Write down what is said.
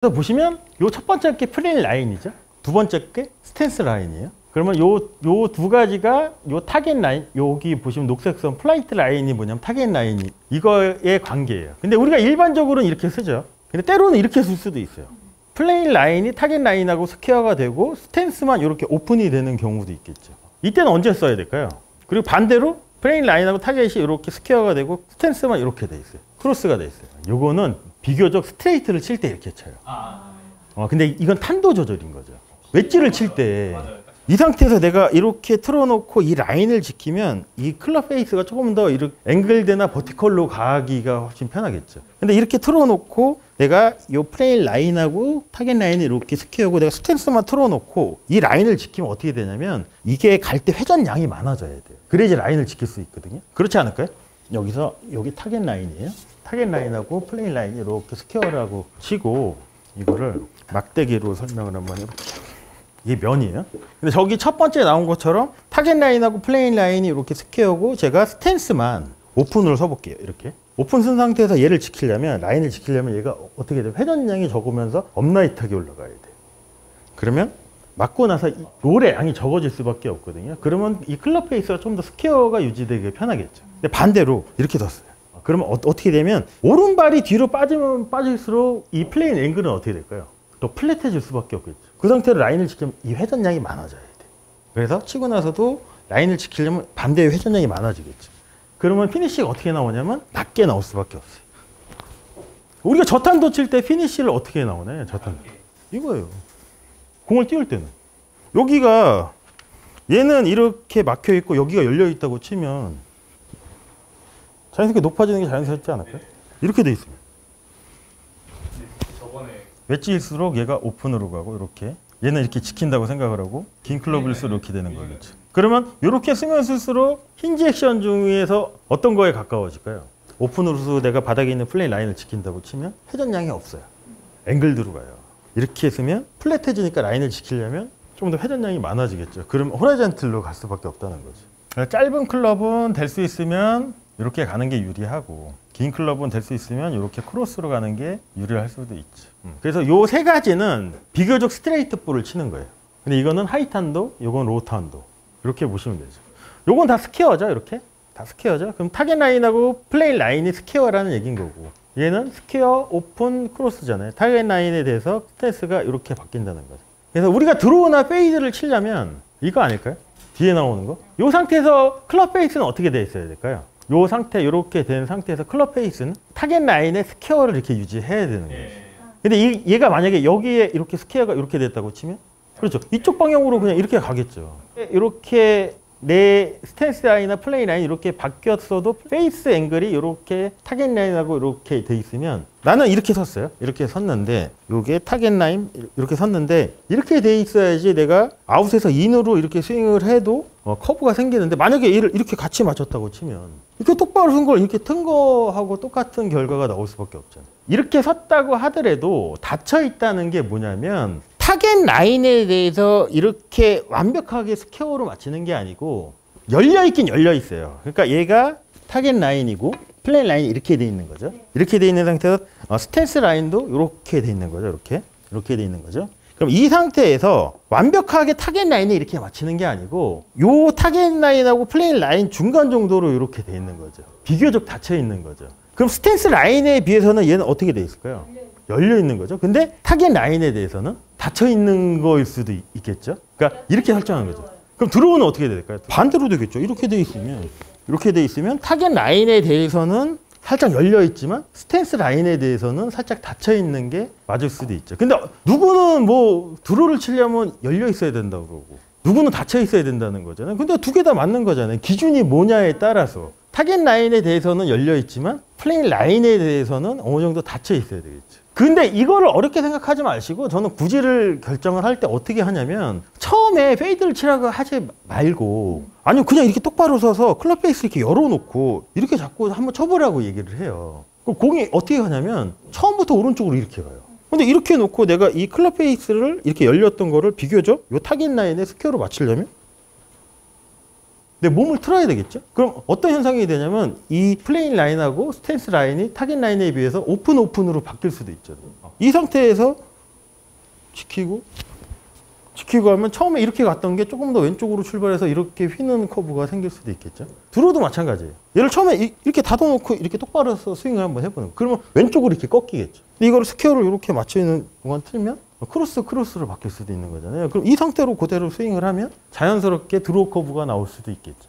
그래서 보시면 요 첫 번째 게 플레인 라인이죠. 두 번째 게 스탠스 라인이에요. 그러면 요 두 가지가 요 타겟 라인, 여기 보시면 녹색 선 플라이트 라인이 뭐냐면 타겟 라인이 이거의 관계예요. 근데 우리가 일반적으로는 이렇게 쓰죠. 근데 때로는 이렇게 쓸 수도 있어요. 플레인 라인이 타겟 라인하고 스퀘어가 되고 스탠스만 이렇게 오픈이 되는 경우도 있겠죠. 이때는 언제 써야 될까요? 그리고 반대로 플레인 라인하고 타겟이 이렇게 스퀘어가 되고 스탠스만 이렇게 돼 있어요. 크로스가 돼 있어요. 요거는 비교적 스트레이트를 칠 때 이렇게 쳐요. 근데 이건 탄도 조절인 거죠. 웨지를 칠 때 이 상태에서 내가 이렇게 틀어놓고 이 라인을 지키면 이 클럽 페이스가 조금 더 이렇게 앵글대나 버티컬로 가기가 훨씬 편하겠죠. 근데 이렇게 틀어놓고 내가 이 플레인 라인하고 타겟 라인을 이렇게 스퀘어고 내가 스탠스만 틀어놓고 이 라인을 지키면 어떻게 되냐면 이게 갈 때 회전량이 많아져야 돼요. 그래야지 라인을 지킬 수 있거든요. 그렇지 않을까요? 여기서 여기 타겟 라인이에요. 타겟 라인하고 플레인 라인이 이렇게 스퀘어라고 치고 이거를 막대기로 설명을 한번 해볼게요. 이게 면이에요. 근데 저기 첫 번째 나온 것처럼 타겟 라인하고 플레인 라인이 이렇게 스퀘어고 제가 스탠스만 오픈으로 서볼게요. 이렇게 오픈 쓴 상태에서 얘를 지키려면 라인을 지키려면 얘가 어떻게 돼요? 회전량이 적으면서 업라이트하게 올라가야 돼요. 그러면 맞고 나서 이 롤의 양이 적어질 수밖에 없거든요. 그러면 이 클럽 페이스가 좀 더 스퀘어가 유지되기 편하겠죠. 근데 반대로 이렇게 뒀어요. 그러면 어떻게 되면 오른발이 뒤로 빠지면 빠질수록 이 플레인 앵글은 어떻게 될까요? 또 플랫해질 수밖에 없겠죠. 그 상태로 라인을 지키면 이 회전량이 많아져야 돼. 그래서 치고 나서도 라인을 지키려면 반대의 회전량이 많아지겠죠. 그러면 피니쉬가 어떻게 나오냐면 낮게 나올 수밖에 없어요. 우리가 저탄도 칠 때 피니쉬를 어떻게 나오나요? 저탄도. 이거예요. 공을 띄울 때는. 여기가 얘는 이렇게 막혀 있고 여기가 열려 있다고 치면 자연스럽게 높아지는 게 자연스럽지 않을까요? 이렇게 돼 있습니다. 웨지일수록 얘가 오픈으로 가고 이렇게 얘는 이렇게 지킨다고 생각을 하고 긴 클럽일수록 이렇게 되는 거겠죠. 그러면 이렇게 쓰면 쓸수록 힌지 액션 중에서 어떤 거에 가까워질까요? 오픈으로서 내가 바닥에 있는 플레인 라인을 지킨다고 치면 회전량이 없어요. 앵글드로 가요. 이렇게 쓰면 플랫해지니까 라인을 지키려면 좀 더 회전량이 많아지겠죠. 그럼 호라이전틀로 갈 수밖에 없다는 거죠. 짧은 클럽은 될 수 있으면 이렇게 가는 게 유리하고 긴 클럽은 될 수 있으면 이렇게 크로스로 가는 게 유리할 수도 있죠. 그래서 요 세 가지는 비교적 스트레이트 볼을 치는 거예요. 근데 이거는 하이탄도, 요건 로우탄도 이렇게 보시면 되죠. 요건 다 스퀘어죠. 이렇게 다 스퀘어죠. 그럼 타겟 라인하고 플레인 라인이 스퀘어라는 얘기인 거고 얘는 스퀘어, 오픈, 크로스잖아요. 타겟 라인에 대해서 스탠스가 이렇게 바뀐다는 거죠. 그래서 우리가 드로우나 페이드를 치려면 이거 아닐까요? 뒤에 나오는 거. 요 상태에서 클럽 페이스는 어떻게 돼 있어야 될까요? 요 상태, 이렇게 된 상태에서 클럽 페이스는 타겟 라인의 스퀘어를 이렇게 유지해야 되는 거예요. 근데 얘가 만약에 여기에 이렇게 스퀘어가 이렇게 됐다고 치면 그렇죠. 이쪽 방향으로 그냥 이렇게 가겠죠. 이렇게 내 스탠스 라인이나 플레인 라인이 이렇게 바뀌었어도 페이스 앵글이 이렇게 타겟 라인하고 이렇게 돼 있으면 나는 이렇게 섰어요. 이렇게 섰는데 이게 타겟 라인 이렇게 섰는데 이렇게 돼 있어야지 내가 아웃에서 인으로 이렇게 스윙을 해도 커브가 생기는데 만약에 얘를 이렇게 같이 맞췄다고 치면 이렇게 똑바로 쓴 걸 이렇게 튼 거하고 똑같은 결과가 나올 수밖에 없잖아요. 이렇게 섰다고 하더라도 닫혀 있다는 게 뭐냐면 타겟 라인에 대해서 이렇게 완벽하게 스퀘어로 맞추는 게 아니고 열려있긴 열려있어요. 그러니까 얘가 타겟 라인이고 플레인 라인이 이렇게 돼 있는 거죠. 이렇게 돼 있는 상태에서 스탠스 라인도 이렇게 돼 있는 거죠. 이렇게 돼 있는 거죠. 그럼 이 상태에서 완벽하게 타겟 라인에 이렇게 맞추는 게 아니고 요 타겟 라인하고 플레인 라인 중간 정도로 이렇게 돼 있는 거죠. 비교적 닫혀 있는 거죠. 그럼 스탠스 라인에 비해서는 얘는 어떻게 돼 있을까요? 열려 있는 거죠. 근데 타겟 라인에 대해서는 닫혀 있는 거일 수도 있겠죠. 그러니까 이렇게 설정한 거죠. 그럼 드로우는 어떻게 될까요? 반대로 되겠죠. 이렇게 돼 있으면 타겟 라인에 대해서는 살짝 열려 있지만 스탠스 라인에 대해서는 살짝 닫혀 있는 게 맞을 수도 있죠. 근데 누구는 뭐 드로우를 치려면 열려 있어야 된다고 그러고 누구는 닫혀 있어야 된다는 거잖아요. 근데 두 개 다 맞는 거잖아요. 기준이 뭐냐에 따라서 타겟 라인에 대해서는 열려 있지만 플레인 라인에 대해서는 어느 정도 닫혀 있어야 되겠죠. 근데 이거를 어렵게 생각하지 마시고 저는 구질을 결정을 할 때 어떻게 하냐면 처음에 페이드를 치라고 하지 말고 아니면 그냥 이렇게 똑바로 서서 클럽 페이스 이렇게 열어놓고 이렇게 자꾸 한번 쳐보라고 얘기를 해요. 그럼 공이 어떻게 가냐면 처음부터 오른쪽으로 이렇게 가요. 근데 이렇게 놓고 내가 이 클럽 페이스를 이렇게 열렸던 거를 비교적 이 타겟 라인에 스퀘어로 맞추려면 내 몸을 틀어야 되겠죠? 그럼 어떤 현상이 되냐면 이 플레인 라인하고 스탠스 라인이 타겟 라인에 비해서 오픈으로 바뀔 수도 있죠. 이 상태에서 지키고 하면 처음에 이렇게 갔던 게 조금 더 왼쪽으로 출발해서 이렇게 휘는 커브가 생길 수도 있겠죠. 드로우도 마찬가지예요. 얘를 처음에 이렇게 닫아놓고 이렇게 똑바로 해서 스윙을 한번 해보는 거예요. 그러면 왼쪽으로 이렇게 꺾이겠죠. 근데 이거를 스퀘어를 이렇게 맞춰있는 공간 틀면 크로스로 바뀔 수도 있는 거잖아요. 그럼 이 상태로 그대로 스윙을 하면 자연스럽게 드로우 커브가 나올 수도 있겠죠.